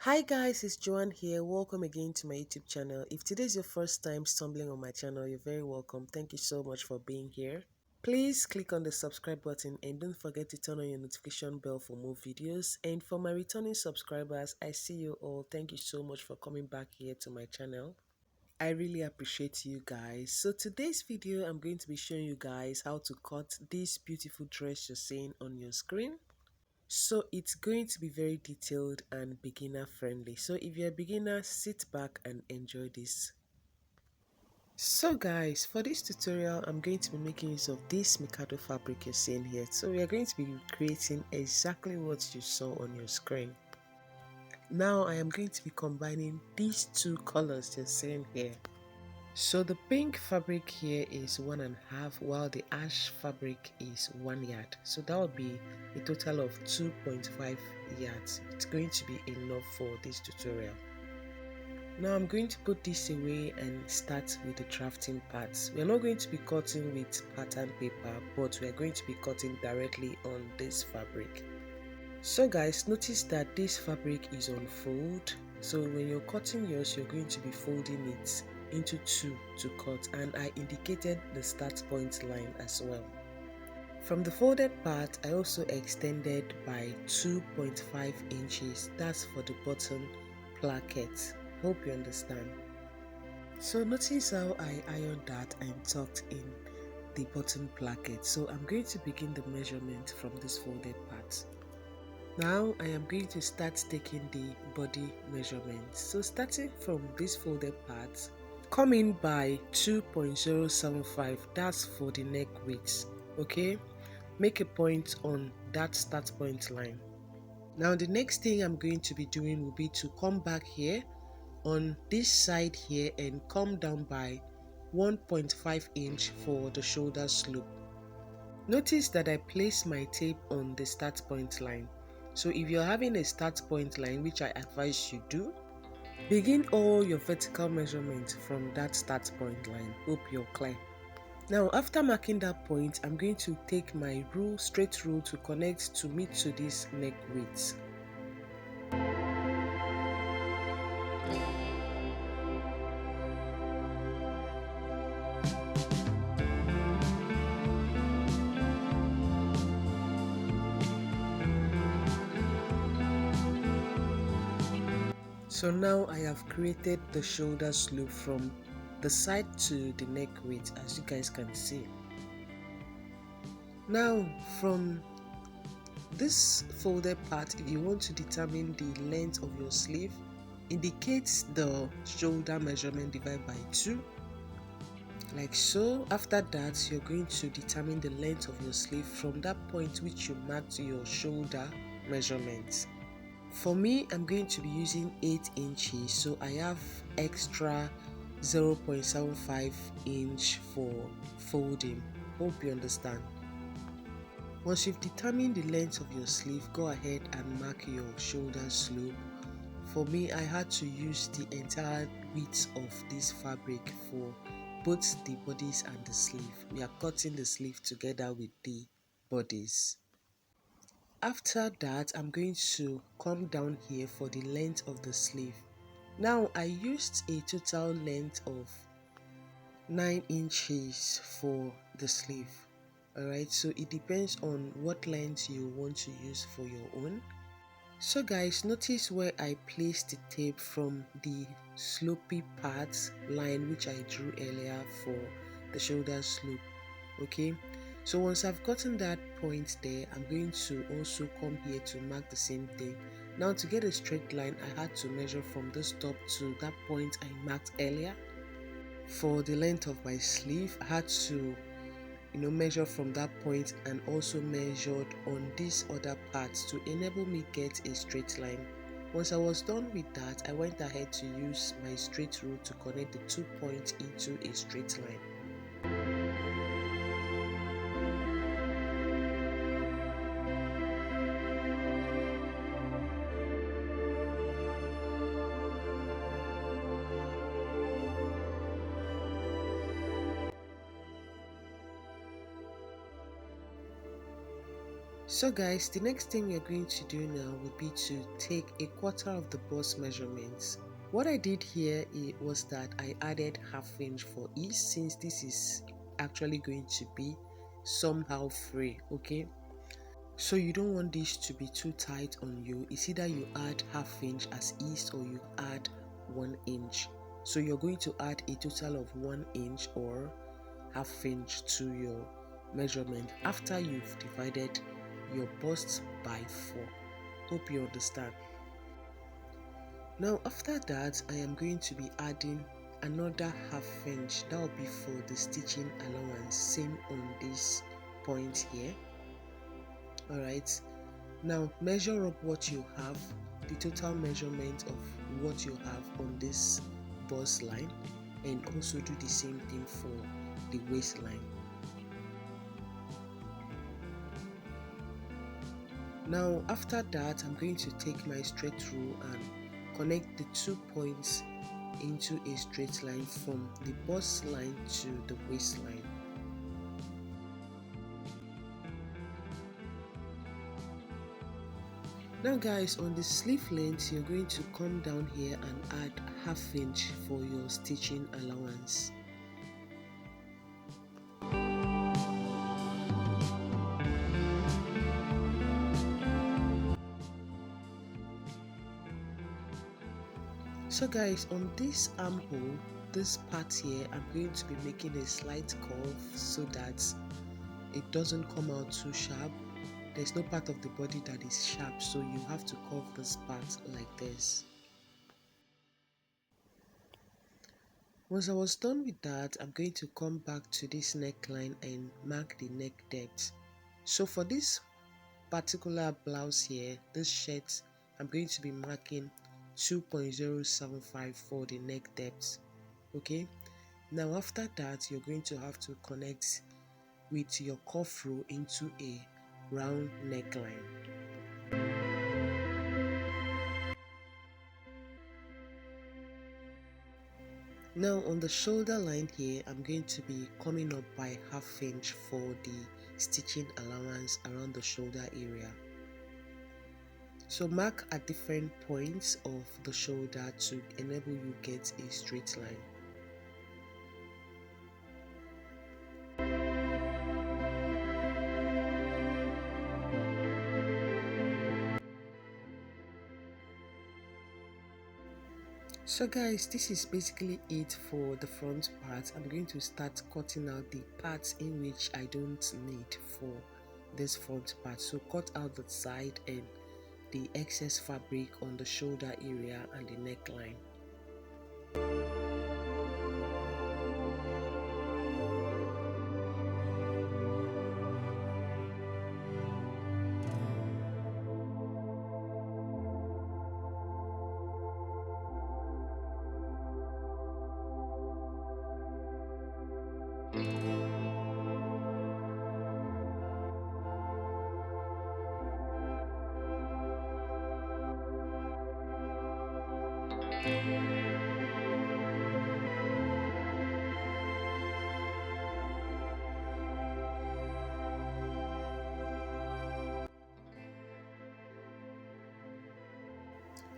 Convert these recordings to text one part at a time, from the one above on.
Hi guys, it's Joanne here. Welcome again to my YouTube channel. If today is your first time stumbling on my channel, you're very welcome. Thank you so much for being here. Please click on the subscribe button and don't forget to turn on your notification bell for more videos. And for my returning subscribers, I see you all. Thank you so much for coming back here to my channel. I really appreciate you guys. So today's video, I'm going to be showing you guys how to cut this beautiful dress you're seeing on your screen. So it's going to be very detailed and beginner friendly. So if you're a beginner, sit back and enjoy this. So guys, for this tutorial, I'm going to be making use of this Mikado fabric you're seeing here. So we are going to be creating exactly what you saw on your screen. Now I am going to be combining these two colors you're seeing here. So the pink fabric here is 1.5 while the ash fabric is 1 yard. So that would be a total of 2.5 yards. It's going to be enough for this tutorial. Now I'm going to put this away and start with the drafting parts. We're not going to be cutting with pattern paper, but we're going to be cutting directly on this fabric. So guys, notice that this fabric is on fold. So when you're cutting yours, you're going to be folding it into two to cut, and I indicated the start point line as well. From the folded part, I also extended by 2.5 inches. That's for the bottom placket. Hope you understand. So notice how I ironed that and tucked in the bottom placket. So I'm going to begin the measurement from this folded part. Now I am going to start taking the body measurements. So starting from this folded part, come in by 2.075, that's for the neck width. Okay, make a point on that start point line. Now the next thing I'm going to be doing will be to come back here on this side here and come down by 1.5 inch for the shoulder slope. Notice that I place my tape on the start point line. So if you're having a start point line, which I advise you do, begin all your vertical measurements from that start point line. Hope you're clear. Now after marking that point, I'm going to take my straight rule to connect to meet to this neck width. So now I have created the shoulder slope from the side to the neck width, as you guys can see. Now from this folded part, if you want to determine the length of your sleeve, indicate the shoulder measurement divided by 2, like so. After that, you're going to determine the length of your sleeve from that point which you marked your shoulder measurements. For me, I'm going to be using 8 inches, so I have extra 0.75 inch for folding. Hope you understand. Once you've determined the length of your sleeve, go ahead and mark your shoulder slope. For me, I had to use the entire width of this fabric for both the bodice and the sleeve. We are cutting the sleeve together with the bodice. After that, I'm going to come down here for the length of the sleeve. Now I used a total length of 9 inches for the sleeve. Alright, so it depends on what length you want to use for your own. So guys, notice where I placed the tape from the slopey part line which I drew earlier for the shoulder slope. Okay, so once I've gotten that point there, I'm going to also come here to mark the same thing. Now to get a straight line, I had to measure from this top to that point I marked earlier. For the length of my sleeve, I had to measure from that point and also measured on these other parts to enable me get a straight line. Once I was done with that, I went ahead to use my straight rule to connect the 2 points into a straight line. So guys, the next thing we are going to do now would be to take a quarter of the bust measurements. What I did here was that I added half inch for each, since this is actually going to be somehow free, okay? So you don't want this to be too tight on you. It's either you add half inch as ease or you add 1 inch. So you're going to add a total of 1 inch or half inch to your measurement after you've divided your bust by 4. Hope you understand. Now after that, I am going to be adding another half inch. That will be for the stitching allowance, same on this point here. Alright, now measure up what you have, the total measurement of what you have on this bust line, and also do the same thing for the waistline. Now after that, I'm going to take my straight rule and connect the 2 points into a straight line from the bust line to the waistline. Now guys, on the sleeve length, you're going to come down here and add half inch for your stitching allowance. So guys, on this armhole, this part here, I'm going to be making a slight curve so that it doesn't come out too sharp. There's no part of the body that is sharp, so you have to curve this part like this. Once I was done with that, I'm going to come back to this neckline and mark the neck depth. So for this particular blouse here, this shirt, I'm going to be marking 2.075 for the neck depth. Okay, now after that, you're going to have to connect with your cuff row into a round neckline. Now on the shoulder line here, I'm going to be coming up by half inch for the stitching allowance around the shoulder area. So mark at different points of the shoulder to enable you get a straight line. So guys, this is basically it for the front part. I'm going to start cutting out the parts in which I don't need for this front part. So cut out the side and the excess fabric on the shoulder area and the neckline.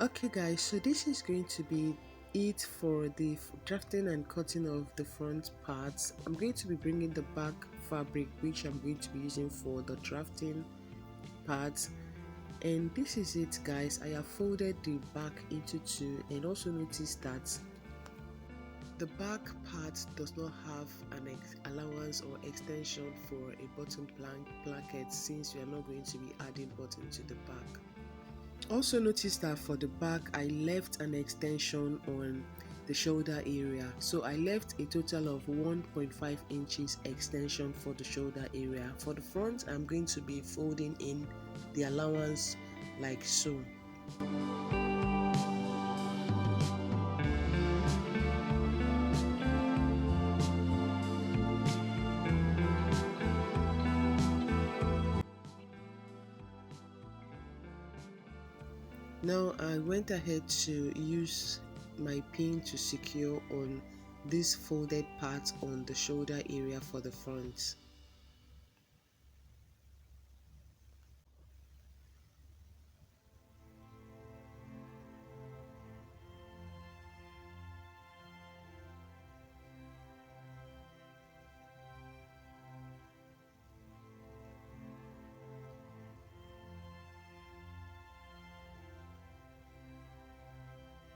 Okay guys, so this is going to be it for the drafting and cutting of the front parts. I'm going to be bringing the back fabric, which I'm going to be using for the drafting parts, and this is it guys. I have folded the back into two, and also notice that the back part does not have an allowance or extension for a bottom placket, since we are not going to be adding button to the back. Also notice that for the back, I left an extension on the shoulder area, so I left a total of 1.5 inches extension for the shoulder area. For the front, I'm going to be folding in the allowance like so. Now I went ahead to use my pin to secure on this folded part on the shoulder area for the front.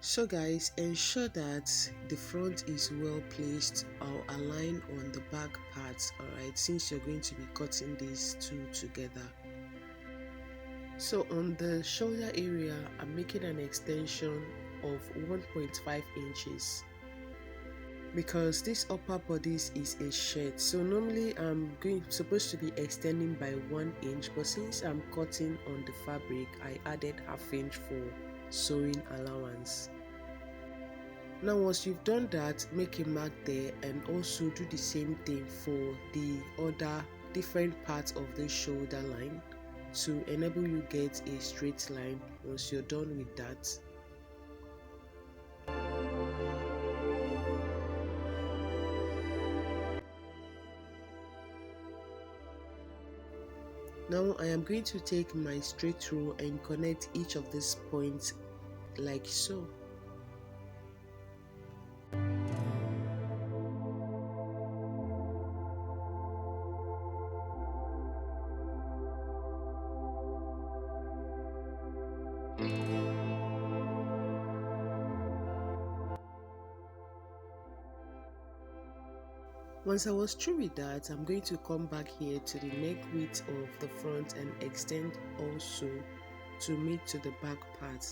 So guys, ensure that the front is well placed or aligned on the back parts, alright, since you're going to be cutting these two together. So on the shoulder area, I'm making an extension of 1.5 inches because this upper bodice is a shirt. So normally I'm supposed to be extending by 1 inch, but since I'm cutting on the fabric, I added ½ inch for sewing allowance. Now once you've done that, make a mark there and also do the same thing for the other different parts of the shoulder line to enable you get a straight line once you're done with that. Now I am going to take my straight rule and connect each of these points like so. Once I was through with that, I'm going to come back here to the neck width of the front and extend also to meet to the back part,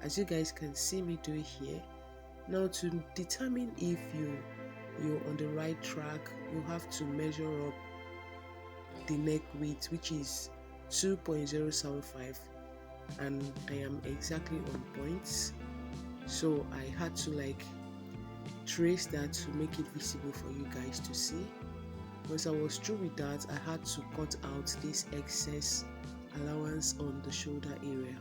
as you guys can see me do here. Now to determine if you're on the right track, you have to measure up the neck width, which is 2.075, and I am exactly on point. So I had to trace that to make it visible for you guys to see. Once I was through with that, I had to cut out this excess allowance on the shoulder area.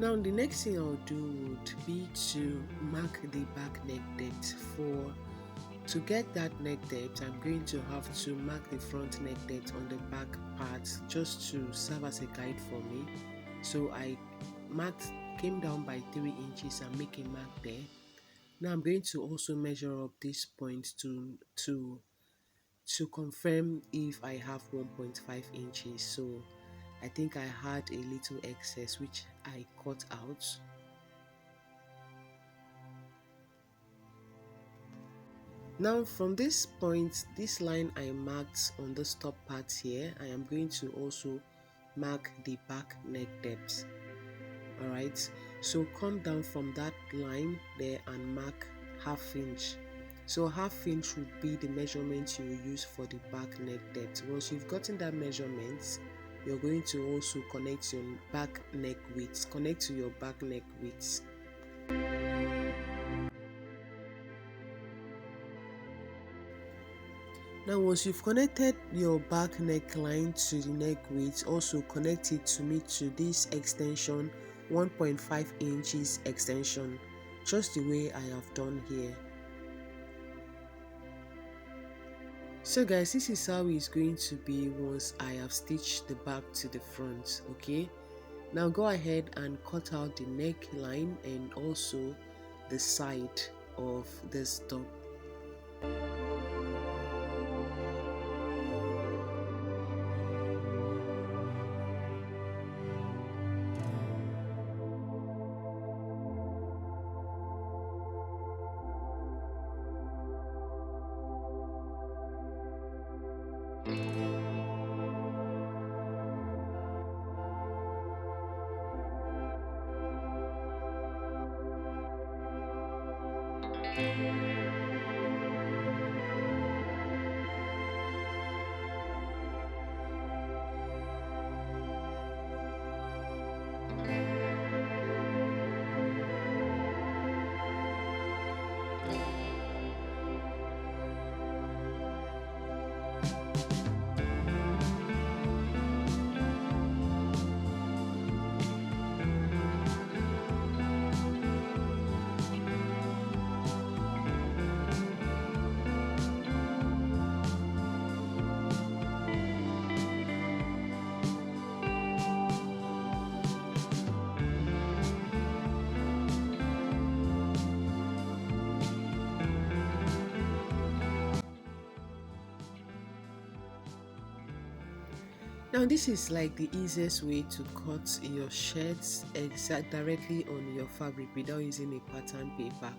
Now the next thing I'll do would be to mark the back neck depth. To get that neck depth, I'm going to have to mark the front neck depth on the back part just to serve as a guide for me. So I came down by 3 inches and make a mark there. Now I'm going to also measure up this point to confirm if I have 1.5 inches. So I think I had a little excess which I cut out. Now from this point, this line I marked on the top part here, I am going to also mark the back neck depth. Alright, so come down from that line there and mark ½ inch. So ½ inch would be the measurement you will use for the back neck depth. Once you've gotten that measurement, you're going to also connect your back neck width. Connect to your back neck width. Now once you've connected your back neckline to the neck width, also connect it to meet to this extension, 1.5 inches extension, just the way I have done here. So guys, this is how it's going to be once I have stitched the back to the front. Okay, now go ahead and cut out the neckline and also the side of this top. Now this is like the easiest way to cut your shirts exact directly on your fabric without using a pattern paper.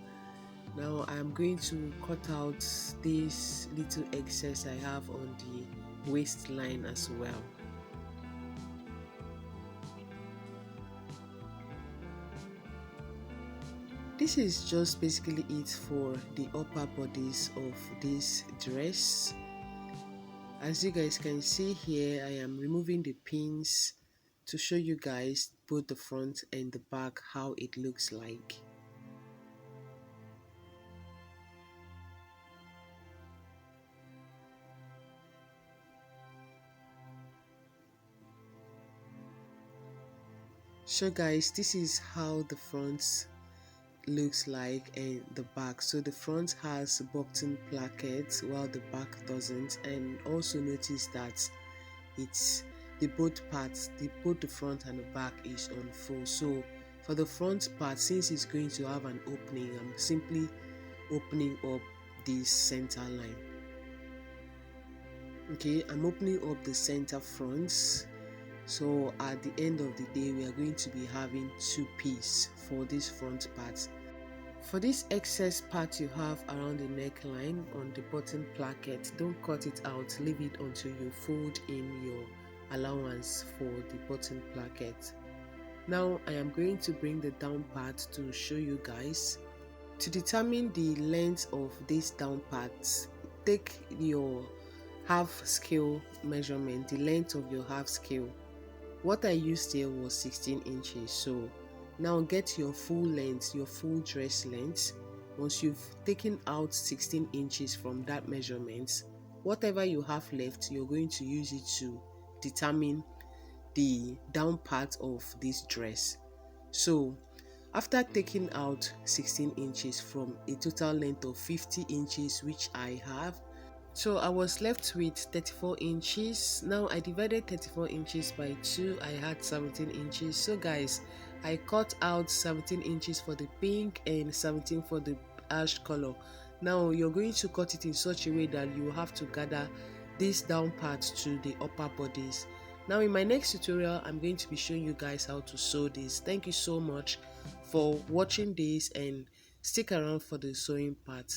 Now I'm going to cut out this little excess I have on the waistline as well. This is just basically it for the upper bodice of this dress. As you guys can see here, I am removing the pins to show you guys both the front and the back how it looks like. So guys, this is how the front looks like and the back. So the front has button plackets while the back doesn't, and also notice that it's the both parts, both the front and the back is on full. So for the front part, since it's going to have an opening, I'm simply opening up this center line. Okay, I'm opening up the center fronts. So at the end of the day, we are going to be having two pieces for this front part. For this excess part you have around the neckline on the button placket, don't cut it out, leave it until you fold in your allowance for the button placket. Now I am going to bring the down part to show you guys. To determine the length of this down part, take your half scale measurement, the length of your half scale. What I used here was 16 inches. So now get your full length, your full dress length. Once you've taken out 16 inches from that measurement, whatever you have left, you're going to use it to determine the down part of this dress. So after taking out 16 inches from a total length of 50 inches which I have, so I was left with 34 inches. Now I divided 34 inches by 2. I had 17 inches. So guys, I cut out 17 inches for the pink and 17 for the ash color. Now you're going to cut it in such a way that you have to gather this down part to the upper bodies. Now in my next tutorial, I'm going to be showing you guys how to sew this. Thank you so much for watching this and stick around for the sewing part.